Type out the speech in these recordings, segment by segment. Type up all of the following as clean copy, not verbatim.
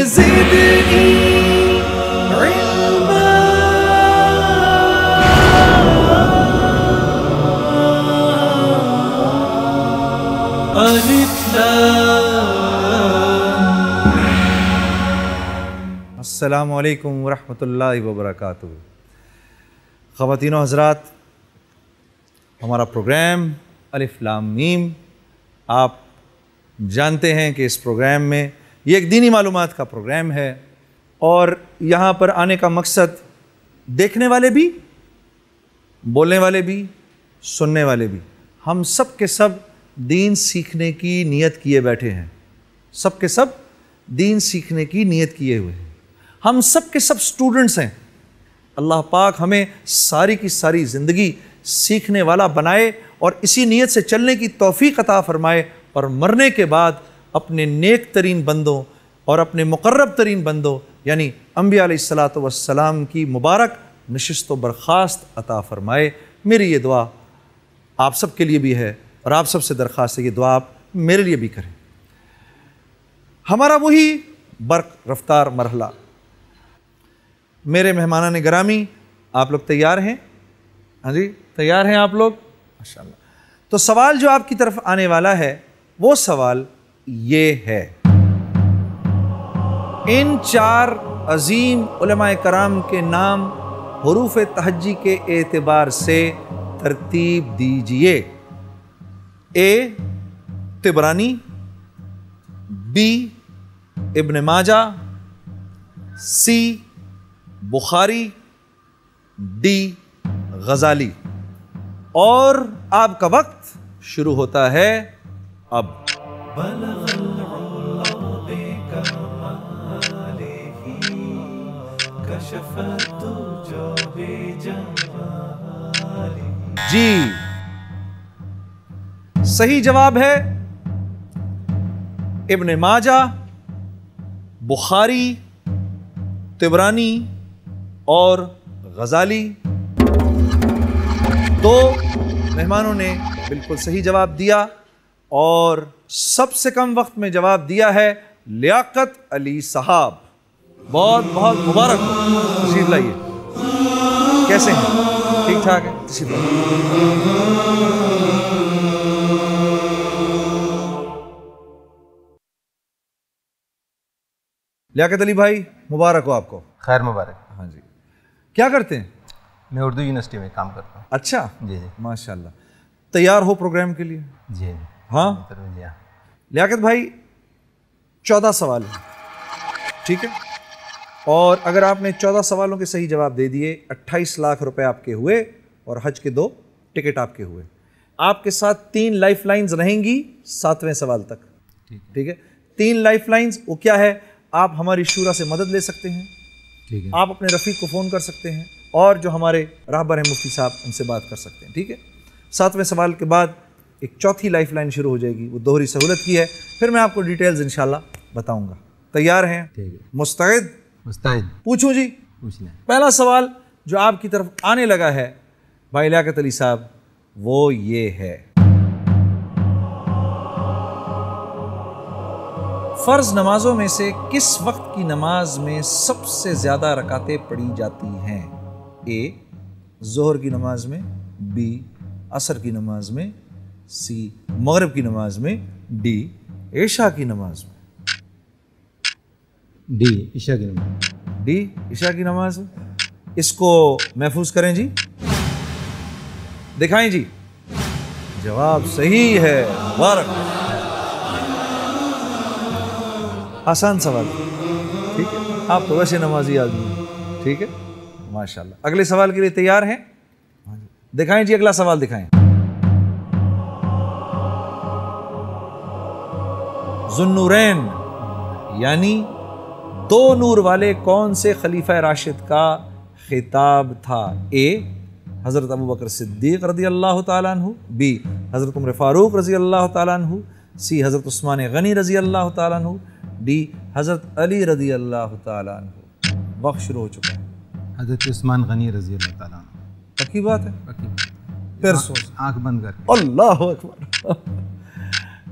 ज़िदनी इल्मा। अलिफ लाम। अस्सलामु अलैकुम वरहमतुल्लाहि वबरकातुहू। ख़वातीनो हज़रात, हमारा प्रोग्राम अलिफ लाम मीम, आप जानते हैं कि इस प्रोग्राम में ये एक दीनी मालूमात का प्रोग्राम है और यहाँ पर आने का मकसद देखने वाले भी, बोलने वाले भी, सुनने वाले भी, हम सब के सब दीन सीखने की नीयत किए बैठे हैं। सब के सब दीन सीखने की नीयत किए हुए हैं। हम सब के सब स्टूडेंट्स हैं। अल्लाह पाक हमें सारी की सारी ज़िंदगी सीखने वाला बनाए और इसी नीयत से चलने की तौफीक अता फ़रमाए और मरने के बाद अपने नेक तरीन बंदों और अपने मुक़र्रब तरीन बंदों यानी अंबिया अलैहिस्सलातु वस्सलाम की मुबारक नशिस्त व बर्खास्त अता फ़रमाए। मेरी ये दुआ आप सब के लिए भी है और आप सबसे दरख्वास्त है ये दुआ आप मेरे लिए भी करें। हमारा वही बर्क रफ्तार मरहला। मेरे मेहमानान गिरामी, आप लोग तैयार हैं? हाँ जी, तैयार हैं आप लोग? माशाअल्लाह। तो सवाल जो आपकी तरफ आने वाला है वो सवाल ये है, इन चार अजीम उलमाए कराम के नाम हुरूफ तहज्जी के एतबार से तरतीब दीजिए। ए तिबरानी, बी इब्न माजा, सी बुखारी, डी गजाली। और आपका वक्त शुरू होता है अब। जी, सही जवाब है इब्न माजा, बुखारी, तिबरानी और गजाली। दो मेहमानों ने बिल्कुल सही जवाब दिया और सबसे कम वक्त में जवाब दिया है लियाकत अली साहब। बहुत बहुत मुबारक हो। तशरीफ लाइए। कैसे हैं? ठीक ठाक है? तशरीफ लाइए। लियाकत अली भाई, मुबारक हो आपको। खैर मुबारक। हाँ जी। क्या करते हैं? मैं उर्दू यूनिवर्सिटी में काम करता हूँ। अच्छा जी जी, माशाल्लाह। तैयार हो प्रोग्राम के लिए? जी हाँ जी हाँ। लियाकत भाई, 14 सवाल हैं, ठीक है? और अगर आपने 14 सवालों के सही जवाब दे दिए, 28 लाख रुपए आपके हुए और हज के 2 टिकट आपके हुए। आपके साथ 3 लाइफ लाइन्स रहेंगी 7वें सवाल तक, ठीक है? 3 लाइफ लाइन्स वो क्या है? आप हमारी शूरा से मदद ले सकते हैं, ठीक है। आप अपने रफ़ीक को फ़ोन कर सकते हैं और जो हमारे राहबर हैं मुफ्ती साहब, उनसे बात कर सकते हैं, ठीक है? 7वें सवाल के बाद एक चौथी लाइफ लाइन शुरू हो जाएगी, वो दोहरी सहूलत की है। फिर मैं आपको डिटेल्स इंशाल्लाह बताऊंगा। तैयार हैं? ठीक है। मुस्तैद? मुस्तैद। पूछूं जी? पूछ लें। पहला सवाल जो आपकी तरफ आने लगा है भाई लियाकत अली साहब, वो ये है, फ़र्ज नमाजों में से किस वक्त की नमाज में सबसे ज़्यादा रकातें पढ़ी जाती हैं? ए ज़ोहर की नमाज में, बी असर की नमाज में, सी मगरिब की नमाज में, डी इशा की नमाज में। डी इशा की नमाज। डी इशा की नमाज में। इसको महफूज करें जी, दिखाएं जी। जवाब सही है, मुबारक। आसान सवाल, ठीक है? आप तो वैसे नमाजी आदमी हैं, ठीक है? माशाल्लाह। अगले सवाल के लिए तैयार हैं? दिखाएं जी, अगला सवाल दिखाएं। ज़ुन्नूरैन यानी 2 नूर वाले कौन से खलीफा राशिद का खिताब था? ए हज़रत अबू बकर सिद्दीक़ रज़ी अल्लाह ताला अन्हु, बी हज़रत उमर फ़ारूक रज़ी अल्लाह ताला अन्हु, सी हज़रत उस्मान गनी रज़ी अल्लाह ताला अन्हु, डी हज़रत अली रज़ी अल्लाह ताला अन्हु। वक्त शुरू हो चुका है। हज़रत उस्मान गनी रज़ी अल्लाह ताला अन्हु। पक्की बात है? पक्की बात। फिर सोच, आँख बंद कर। अल्लाह अकबर।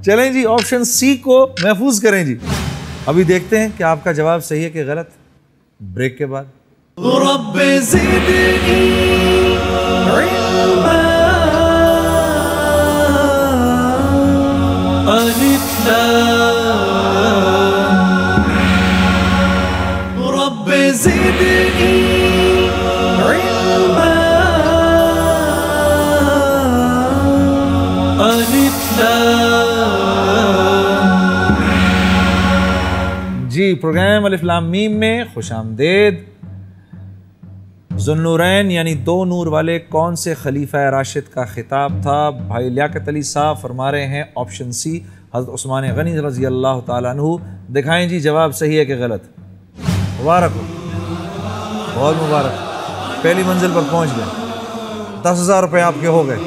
चलें जी, ऑप्शन सी को महफूज करें जी। अभी देखते हैं कि आपका जवाब सही है कि गलत, ब्रेक के बाद। जी, प्रोग्राम अलिफ लाम मीम में खुश आमदेद। ज़ुन्नूरैन यानी दो नूर वाले कौन से खलीफा राशिद का खिताब था? भाई लियाकत अली साहब फरमा रहे हैं ऑप्शन सी, हज़रत उस्मान गनी रज़ी अल्लाह ताला अन्हु। दिखाएं जी जवाब सही है कि गलत। मुबारक हो, बहुत मुबारक, पहली मंजिल पर पहुंच गए। 10,000 रुपये आपके हो गए।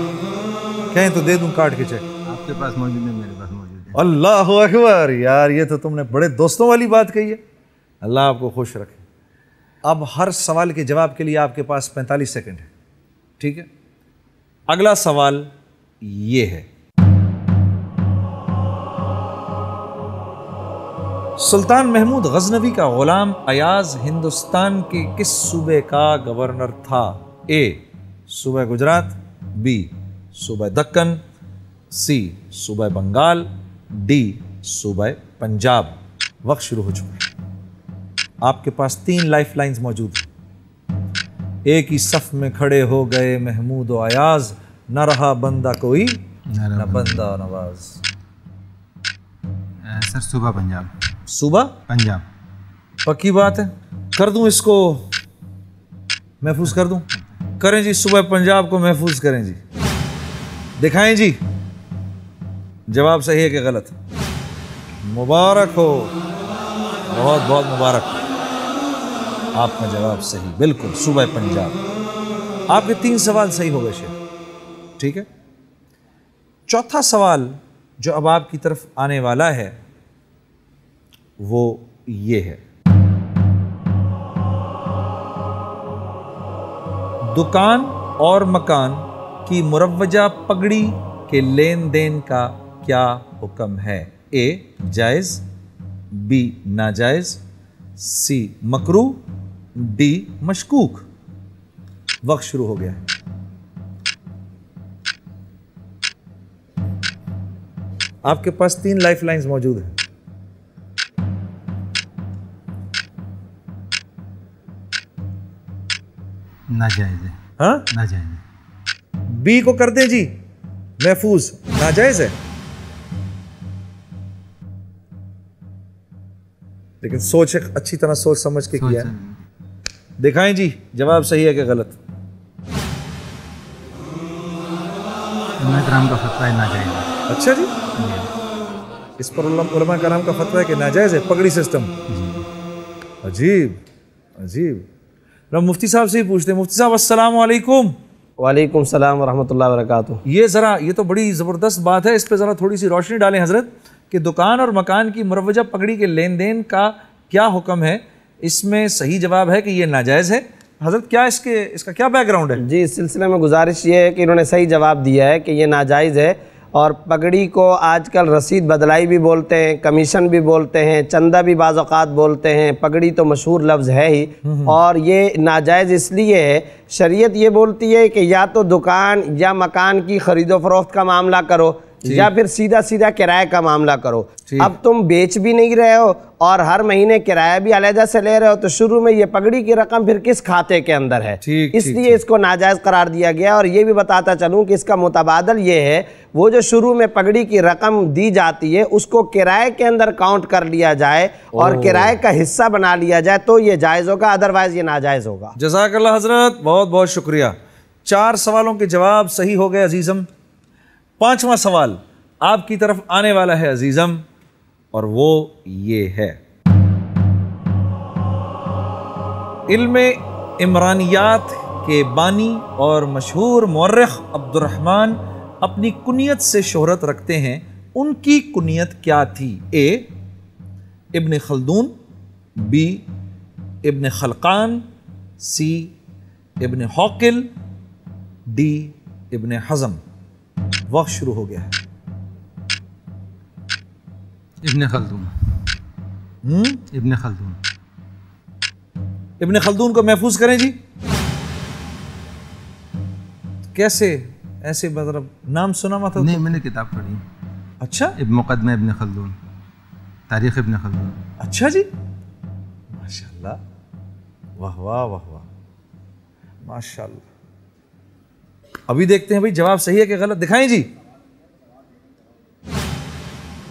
कहें तो दे दूं काट के चेक? आपके पास मौजूद है, मेरे पास मौजूद है। अल्लाह अकबर, यार ये तो तुमने बड़े दोस्तों वाली बात कही है। अल्लाह आपको खुश रखे। अब हर सवाल के जवाब के लिए आपके पास 45 सेकंड है, ठीक है? अगला सवाल ये है, सुल्तान महमूद गजनवी का गुलाम अयाज हिंदुस्तान के किस सूबे का गवर्नर था? ए सूबा गुजरात, बी सूबा दक्कन, सी सूबा बंगाल, डी सूबा पंजाब। वक्त शुरू हो चुका है। आपके पास 3 लाइफ लाइन्स मौजूद हैं। एक ही सफ में खड़े हो गए महमूद व अयाज, न रहा बंदा कोई न बंदा नवाज। सर सूबा पंजाब। सूबा पंजाब पक्की बात है? कर दूं इसको महफूज कर दूं? करें जी, सूबा पंजाब को महफूज करें जी। दिखाएं जी जवाब सही है कि गलत। मुबारक हो, बहुत बहुत मुबारक, आपका जवाब सही, बिल्कुल सूबा पंजाब। आपके 3 सवाल सही हो गए शेख, ठीक है? चौथा सवाल जो अब आपकी तरफ आने वाला है वो ये है, दुकान और मकान की मुरव्वजा पगड़ी के लेन देन का क्या हुक्म है? ए जायज, बी नाजायज, सी मकरू, डी मशकूक। वक्त शुरू हो गया है। आपके पास 3 लाइफ लाइन्स मौजूद हैं। नाजायज है। हाँ, नाजायज है। बी को कर दें जी महफूज, नाजायज है। लेकिन सोच अच्छी तरह सोच समझ के किया है। दिखाएं जी जवाब सही है कि गलत। कराम का फतवा है नाजायज है। अच्छा जी, इस पर उलमा कराम का फतवा है कि नाजायज है पगड़ी सिस्टम। अजीब अजीब। अब मुफ्ती साहब से ही पूछते हैं। मुफ्ती साहब अस्सलाम वालेकुम। वालेकुम सलाम वरहमतुल्लाहि वबरकातुहू। ये तो बड़ी ज़बरदस्त बात है, इस पे ज़रा थोड़ी सी रोशनी डालें हज़रत, कि दुकान और मकान की मुरव्वजा पगड़ी के लेन देन का क्या हुक्म है? इसमें सही जवाब है कि ये नाजायज़ है। हज़रत क्या इसका क्या बैकग्राउंड है? जी, इस सिलसिले में गुजारिश ये है कि इन्होंने सही जवाब दिया है कि ये नाजायज़ है। और पगड़ी को आजकल रसीद बदलाई भी बोलते हैं, कमीशन भी बोलते हैं, चंदा भी बाज़ औक़ात बोलते हैं। पगड़ी तो मशहूर लफ्ज़ है ही, और ये नाजायज़ इसलिए है, शरीयत ये बोलती है कि या तो दुकान या मकान की ख़रीदो फरोख्त का मामला करो या फिर सीधा सीधा किराए का मामला करो। अब तुम बेच भी नहीं रहे हो और हर महीने किराया भी अलहदा से ले रहे हो, तो शुरू में ये पगड़ी की रकम फिर किस खाते के अंदर है? इसलिए इसको नाजायज़ करार दिया गया। और ये भी बताता चलूँ कि इसका मुतबादल ये है, वो जो शुरू में पगड़ी की रकम दी जाती है उसको किराए के अंदर काउंट कर लिया जाए और किराए का हिस्सा बना लिया जाए तो ये जायज़ होगा, अदरवाइज ये नाजायज़ होगा। जज़ाकल्लाह हज़रत, बहुत बहुत शुक्रिया। 4 सवालों के जवाब सही हो गए अजीज़म। 5वां सवाल आपकी तरफ आने वाला है अजीज़म, और वो ये है, इल्म इमरानियात के बानी और मशहूर मौर्रिख अब्दुर्रहमान अपनी कुनियत से शोहरत रखते हैं, उनकी कुनियत क्या थी? ए इब्न खल्दून, बी इब्न खलकान, सी इब्न हौकिल, डी इब्न हज़म। वक्त शुरू हो गया है। इब्न खल्दून। इब्न खल्दून। इब्न खल्दून को महफूज करें जी। कैसे ऐसे, मतलब नाम सुना मत? नहीं, मैंने किताब पढ़ी। अच्छा, मुकदमा इब्न खल्दून, तारीख इब्न खल्दून। अच्छा जी, माशाल्लाह, वाह वाह वाह वाह, माशाल्लाह। अभी देखते हैं भाई जवाब सही है कि गलत, दिखाएं जी।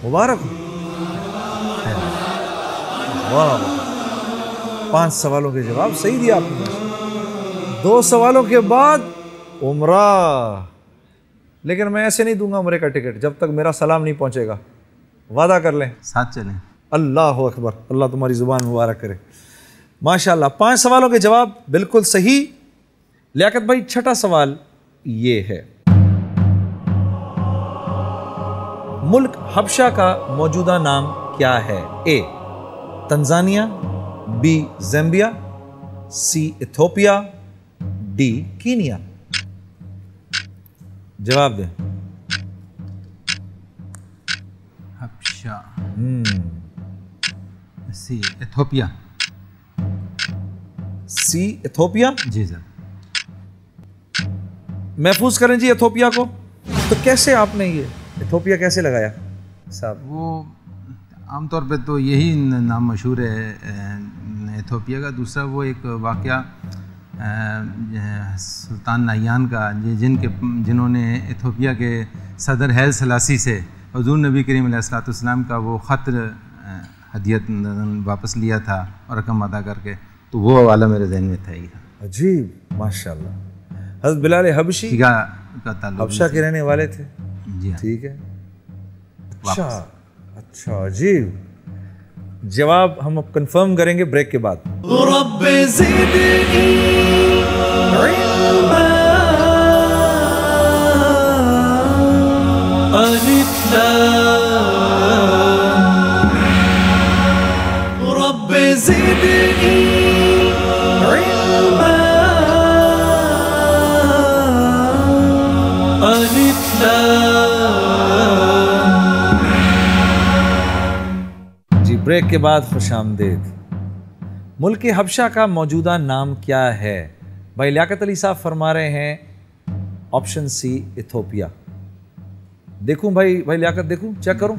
मुबारक हो। वाह वाह, 5 सवालों के जवाब सही दिया आपने। 2 सवालों के बाद उम्रा, लेकिन मैं ऐसे नहीं दूंगा उम्रे का टिकट जब तक मेरा सलाम नहीं पहुंचेगा। वादा कर लें, साथ चलें। अल्लाह अकबर, अल्लाह तुम्हारी जुबान मुबारक करे। माशाल्लाह, 5 सवालों के जवाब बिल्कुल सही। लियाकत भाई, छठा सवाल ये है, मुल्क हबशा का मौजूदा नाम क्या है? ए तंजानिया, बी ज़ैम्बिया, सी इथोपिया, डी कीनिया। जवाब दें। हबशा, सी इथोपिया। सी इथोपिया, जी सर। महफूज करें जी इथोपिया को। तो कैसे आपने ये इथोपिया कैसे लगाया साहब? वो आमतौर पे तो यही नाम मशहूर है इथोपिया का। दूसरा वो एक वाक़या सुल्तान नाहियान का, जिन्होंने इथोपिया के सदर हैल सलासी से हुज़ूर नबी करीम अलैहिस्सलाम का वो ख़त हदियत वापस लिया था और रकम अदा करके, तो वो वाला मेरे जहन में था ही। अजीब, माशाल्लाह। हज़रत बिलाल हबशी का ताल्लुक हबशा के रहने वाले थे। जी हाँ। ठीक है, अच्छा अच्छा, अजीब। जवाब हम अब कंफर्म करेंगे ब्रेक के बाद। जी, ब्रेक के बाद खुशामदीद। मुल्क हबशा का मौजूदा नाम क्या है? भाई लियाकत अली साहब फरमा रहे हैं ऑप्शन सी इथोपिया। देखूं भाई लियाकत, देखूं, चेक करूं?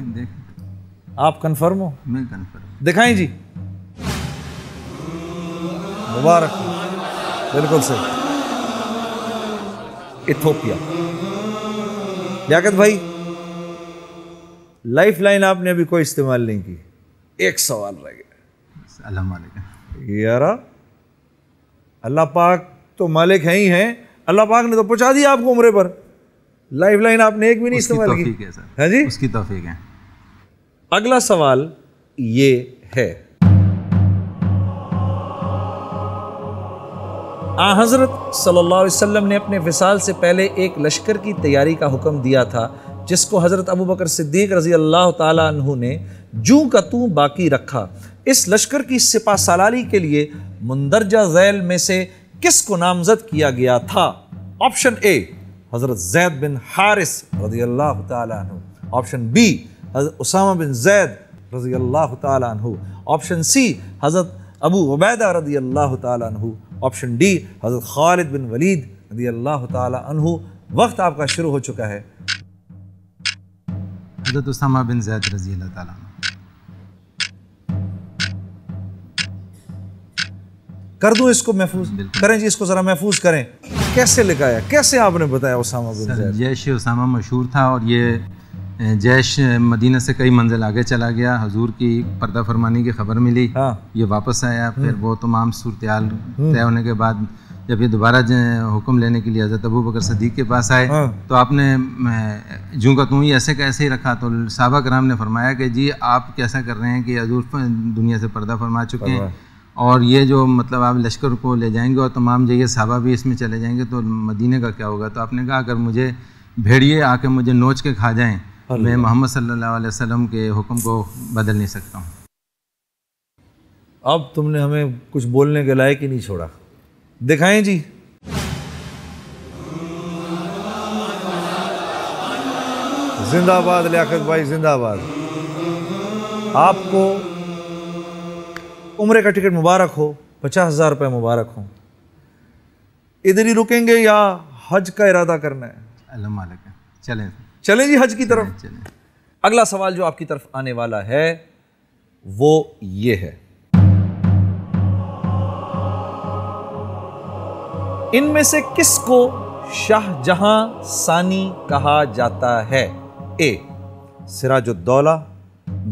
आप कंफर्म हो? मैं कंफर्म। दिखाएं जी। मुबारक, बिल्कुल सही, इथोपिया। लियाकत भाई, लाइफ लाइन आपने अभी कोई इस्तेमाल नहीं की। एक सवाल रह गया। अस्सलाम वालेकुम। यारा, अल्लाह पाक तो मालिक हैं ही हैं, अल्लाह पाक ने तो पहुंचा दिया आपको उम्रे पर। लाइफ लाइन आपने एक भी नहीं इस्तेमाल की। है सर। है जी, उसकी तौफीक है। अगला सवाल ये है, हज़रत सल्लल्लाहु अलैहि वसल्लम ने अपने विसाल से पहले एक लश्कर की तैयारी का हुक्म दिया था, जिसको हज़रत अबू बकर सिद्दीक़ रज़ी अल्लाह ताला अन्हु ने जूं का तूं बाकी रखा। इस लश्कर की सिपा सालारी के लिए मुंदरजा ज़ैल में से किसको नामजद किया गया था? ऑप्शन ए हज़रत ज़ैद बिन हारिस रज़ी अल्लाह ताला अन्हु, ऑप्शन बी हज़रत उसामा बिन ज़ैद रज़ी अल्लाह ताला अन्हु, ऑप्शन सी हज़रत अबू उबैदा रज़ी अल्लाह ताला अन्हु, ऑप्शन डी हज़रत खालिद बिन वलीद रज़ी अल्लाह ताला अन्हु। वक्त आपका शुरू हो चुका है। हज़रत उसामा बिन ज़ैद रज़ी अल्लाह ताला अन्हु। कर दूं इसको महफूज? करें जी, इसको ज़रा महफूज करें। कैसे लिखाया, कैसे आपने बताया उसामा बिन ज़ैद? जैश उसामा मशहूर था और ये जैश मदीना से कई मंजिल आगे चला गया। हुजूर की पर्दा फरमानी की खबर मिली। हाँ। ये वापस आया। फिर वो तमाम सूरत-ए-हाल तय होने के बाद जब ये दोबारा हुक्म लेने के लिए हज़रत अबू बकर सिद्दीक़ के पास आए, हाँ। तो आपने जूं का तूं ही ऐसे कैसे ही रखा? तो सहाबा कराम ने फरमाया कि जी आप कैसा कर रहे हैं कि हुजूर दुनिया से पर्दा फरमा चुके हैं और ये जो मतलब आप लश्कर को ले जाएंगे और तमाम जगह सहाबा भी इसमें चले जाएंगे तो मदीने का क्या होगा? तो आपने कहा अगर मुझे भेड़िए आके मुझे नोच के खा जाएं, मैं मोहम्मद सल्लल्लाहु अलैहि वसल्लम के हुक्म को बदल नहीं सकता हूँ। अब तुमने हमें कुछ बोलने के लायक ही नहीं छोड़ा। दिखाएं जी। जिंदाबाद लियाकत भाई, जिंदाबाद। आपको उम्रे का टिकट मुबारक हो, 50,000 रुपये मुबारक हो। इधर ही रुकेंगे या हज का इरादा करना है? अल्लाह मालिक है, चलें चलें जी हज की तरफ। चलें। अगला सवाल जो आपकी तरफ आने वाला है वो ये है, इनमें से किसको शाहजहां सानी कहा जाता है? ए सिराजुद्दौला,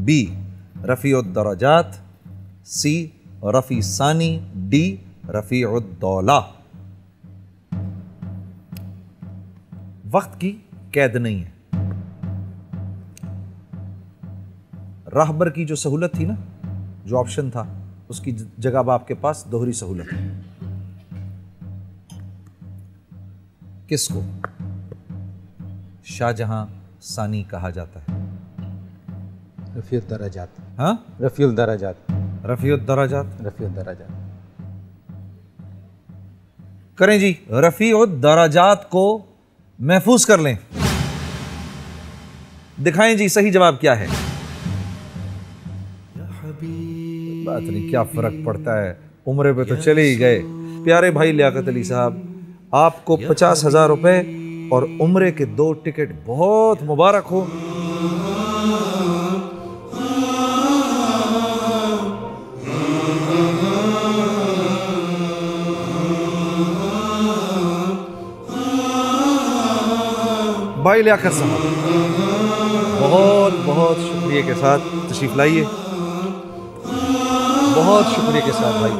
बी रफ़ीउद्दरजात, सी रफ़ी सानी, डी रफ़ीउद्दौला। वक्त की कैद नहीं है। राहबर की जो सहूलत थी ना, जो ऑप्शन था, उसकी जगह अब आपके पास दोहरी सहूलत है। किसको शाहजहां सानी कहा जाता है? रफ़ीउद्दरजात। हाँ, रफ़ीउद्दरजात। रफ़ीउद्दरजात। रफ़ीउद्दरजात करें जी, रफ़ीउद्दरजात को महफूज कर लें। दिखाएं जी सही जवाब क्या है। बात नहीं, क्या फर्क पड़ता है, उम्र पे तो चले ही गए। प्यारे भाई लियाकत अली साहब, आपको 50,000 रुपए और उम्रे के 2 टिकट, बहुत मुबारक हो। भाई लियाकत साहब, बहुत बहुत शुक्रिया के साथ तशरीफ लाइए, बहुत शुक्रिया के साथ भाई।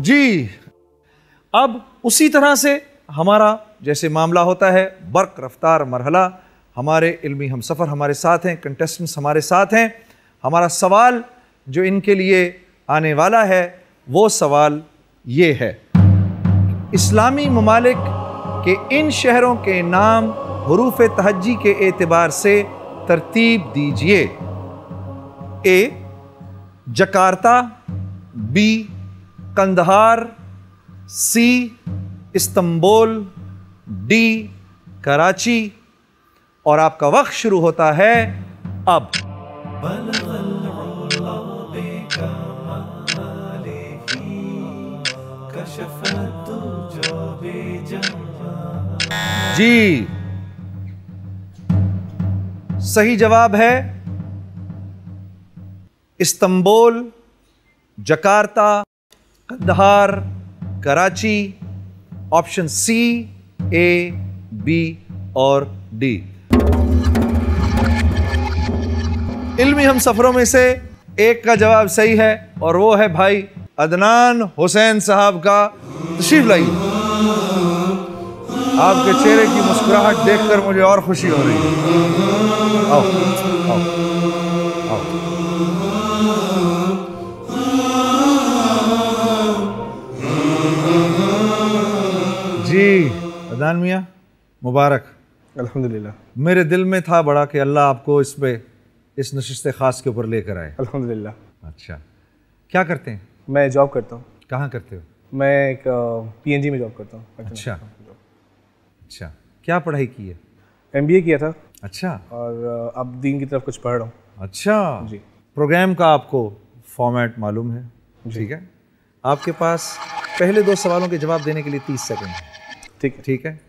जी, अब उसी तरह से हमारा जैसे मामला होता है, बर्क रफ्तार मरहला, हमारे इल्मी हम सफ़र हमारे साथ हैं, कंटेस्टेंट्स हमारे साथ हैं। हमारा सवाल जो इनके लिए आने वाला है वो सवाल ये है, इस्लामी ममालिक के इन शहरों के नाम हुरूफ तहज्जी के एतबार से तरतीब दीजिए। ए जकार्ता, बी कंदहार, सी इस्तांबुल, डी कराची। और आपका वक्त शुरू होता है अब। जी, सही जवाब है Istanbul, Jakarta, Kandahar, Karachi. Option C, A, B और डी। इल्मी हम सफरों में से एक का जवाब सही है और वो है भाई अदनान हुसैन साहब का। तशरीफ लाइए। आपके चेहरे की मुस्कुराहट देखकर मुझे और खुशी हो रही है। आओ आओ आओ। जी अदनान मियाँ, मुबारक। अल्हम्दुलिल्लाह। मेरे दिल में था बड़ा कि अल्लाह आपको इस नशिस्त ख़ास के ऊपर लेकर आए। अल्हम्दुलिल्लाह। अच्छा, क्या करते हैं? मैं जॉब करता हूँ। कहाँ करते हो? मैं एक पीएनजी में जॉब करता हूँ। अच्छा अच्छा, क्या पढ़ाई की है? एमबीए किया था। अच्छा, और अब दीन की तरफ कुछ पढ़ रहा हूँ। अच्छा जी। प्रोग्राम का आपको फॉर्मेट मालूम है? ठीक है, आपके पास पहले 2 सवालों के जवाब देने के लिए 30 सेकंड है। ठीक है। ठीक है,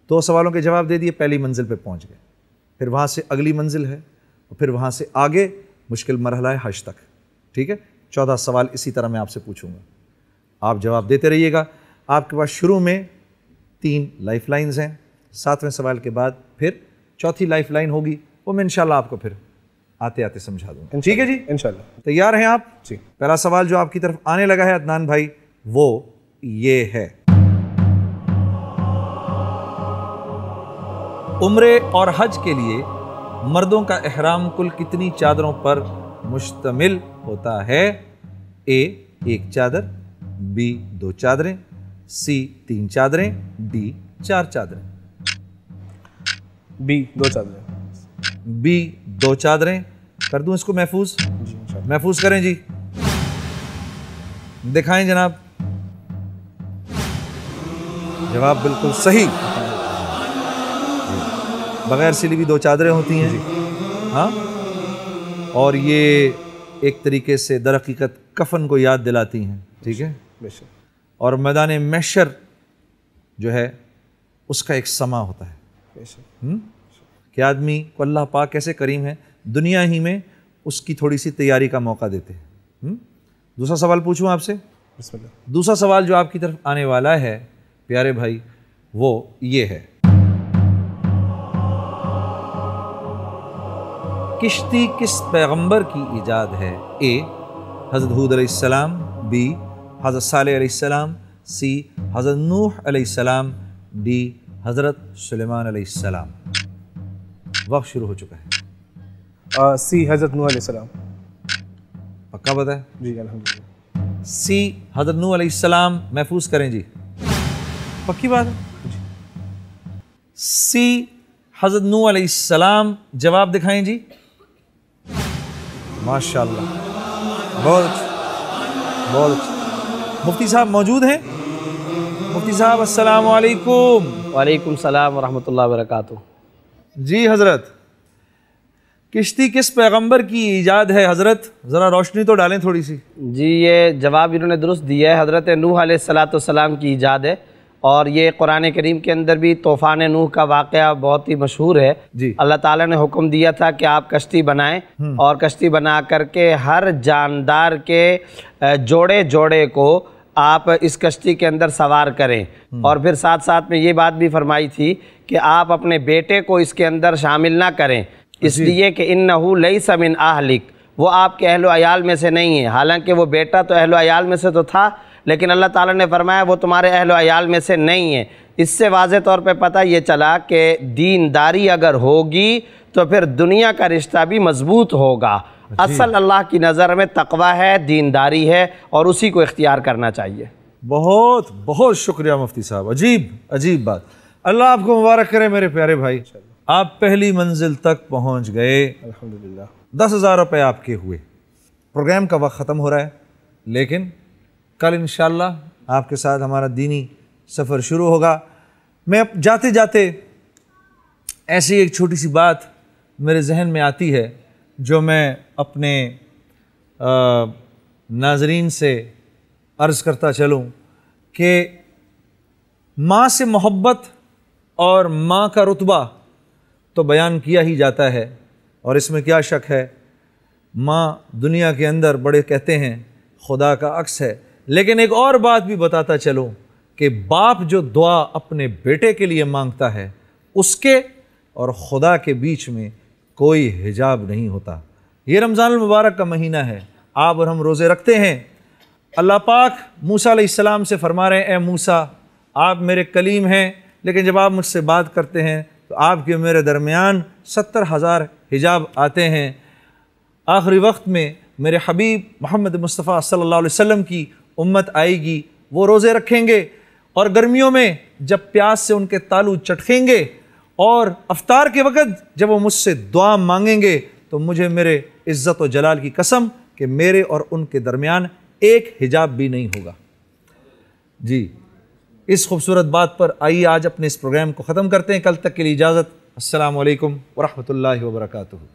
2 सवालों के जवाब दे दिए, पहली मंजिल पे पहुंच गए। फिर वहाँ से अगली मंजिल है और फिर वहाँ से आगे मुश्किल मरहला है हज तक। ठीक है, 14 सवाल इसी तरह मैं आपसे पूछूंगा, आप जवाब देते रहिएगा। आपके पास शुरू में 3 लाइफ लाइन्स हैं, 7वें सवाल के बाद फिर चौथी लाइफ लाइन होगी, वो मैं इंशाल्लाह आपको फिर आते आते समझा दूंगा। ठीक है जी, इंशाल्लाह। तैयार हैं आप? जी। पहला सवाल जो आपकी तरफ आने लगा है अदनान भाई, वो ये है, उम्रे और हज के लिए मर्दों का एहराम कुल कितनी चादरों पर मुश्तमिल होता है? ए 1 चादर, बी 2 चादरें, सी 3 चादरें, डी 4 चादरें। बी 2 चादरें। बी 2 चादरें। कर दूं इसको महफूज? जी इंशाल्लाह। महफूज करें जी, दिखाएं जनाब। जवाब बिल्कुल सही। बगैर सिली भी 2 चादरें होती हैं हाँ, और ये एक तरीके से दर हकीकत कफन को याद दिलाती हैं, ठीक है। बेशक। और मैदान महशर जो है उसका एक समा होता है बेशक। कि आदमी को अल्लाह पाक कैसे करीम है, दुनिया ही में उसकी थोड़ी सी तैयारी का मौका देते हैं। दूसरा सवाल पूछूं आपसे। बिस्मिल्लाह। दूसरा सवाल जो आपकी तरफ आने वाला है प्यारे भाई, वो ये है, किश्ती किस पैगंबर की ईजाद है? ए हज़रत हूद अलैहिस्सलाम, बी हज़रत सालेह अलैहिस्सलाम, सी हज़रत नूह अलैहिस्सलाम, डी हज़रत सुलेमान अलैहिस्सलाम। वक्त शुरू हो चुका है। सी हज़रत नूह अलैहिस्सलाम। पक्का पता है? जी अल्हम्दुलिल्लाह। सी हज़रत नूह अलैहिस्सलाम महफूज करें जी, पक्की बात है। सी हज़रत नूह अलैहिस्सलाम जवाब दिखाएं जी। माशाअल्लाह, बहुत अच्छा, बहुत अच्छा। मुफ्ती साहब मौजूद हैं? मुफ्ती साहब अस्सलामु अलैकुम। वालेकुम सलाम व रहमतुल्लाहि व बरकातुहू। जी हज़रत, किश्ती किस पैगंबर की ईजाद है हज़रत? ज़रा रोशनी तो डालें थोड़ी सी। जी ये जवाब इन्होंने दुरुस्त दिया है, हज़रत नूह अलैहिस्सलाम की ईजाद है। और ये कुरान करीम के अंदर भी तूफ़ान नूह का वाक़या बहुत ही मशहूर है जी। अल्लाह ताला ने हुक्म दिया था कि आप कश्ती बनाएं और कश्ती बना करके हर जानदार के जोड़े जोड़े को आप इस कश्ती के अंदर सवार करें। और फिर साथ साथ में ये बात भी फरमाई थी कि आप अपने बेटे को इसके अंदर शामिल ना करें, इसलिए कि इन्नहु लैसा मिन आहलिक, वो आपके अहलो अयाल में से नहीं है। हालांकि वो बेटा तो अहलो अयाल में से तो था, लेकिन अल्लाह ताला ने फरमाया वो तुम्हारे अहलो अयाल में से नहीं है। इससे वाज़े तौर पे पता ये चला कि दीनदारी अगर होगी तो फिर दुनिया का रिश्ता भी मजबूत होगा। असल अल्लाह की नज़र में तकवा है, दीनदारी है, और उसी को इख्तियार करना चाहिए। बहुत बहुत शुक्रिया मुफ्ती साहब, अजीब अजीब बात। अल्लाह आपको मुबारक करे मेरे प्यारे भाई, आप पहली मंजिल तक पहुंच गए। अल्हम्दुलिल्लाह। 10,000 रुपये आपके हुए। प्रोग्राम का वक्त ख़त्म हो रहा है, लेकिन कल इंशाअल्लाह आपके साथ हमारा दीनी सफ़र शुरू होगा। मैं जाते जाते ऐसी एक छोटी सी बात मेरे जहन में आती है जो मैं अपने नाजरीन से अर्ज़ करता चलूँ कि माँ से मोहब्बत और माँ का रुतबा तो बयान किया ही जाता है, और इसमें क्या शक है, माँ दुनिया के अंदर बड़े कहते हैं खुदा का अक्स है। लेकिन एक और बात भी बताता चलूँ कि बाप जो दुआ अपने बेटे के लिए मांगता है, उसके और खुदा के बीच में कोई हिजाब नहीं होता। ये रमज़ान मुबारक का महीना है, आप और हम रोज़े रखते हैं। अल्लाह पाक मूसा अलैहिस्सलाम से फरमा रहे हैं, ए मूसा आप मेरे कलीम हैं, लेकिन जब आप मुझसे बात करते हैं तो आपके मेरे दरमियान 70,000 हिजाब आते हैं। आखिरी वक्त में मेरे हबीब मोहम्मद मुस्तफ़ा सल्लल्लाहु अलैहि वसल्लम की उम्मत आएगी, वो रोज़े रखेंगे, और गर्मियों में जब प्यास से उनके तालू चटकेंगे, और अफ्तार के वक़्त जब वो मुझसे दुआ मांगेंगे, तो मुझे मेरे इज़्ज़त व जलाल की कसम कि मेरे और उनके दरमियान एक हिजाब भी नहीं होगा। जी, इस खूबसूरत बात पर आइए आज अपने इस प्रोग्राम को ख़त्म करते हैं। कल तक के लिए इजाज़त। अस्सलामु अलैकुम व रहमतुल्लाहि व बरकातुहू।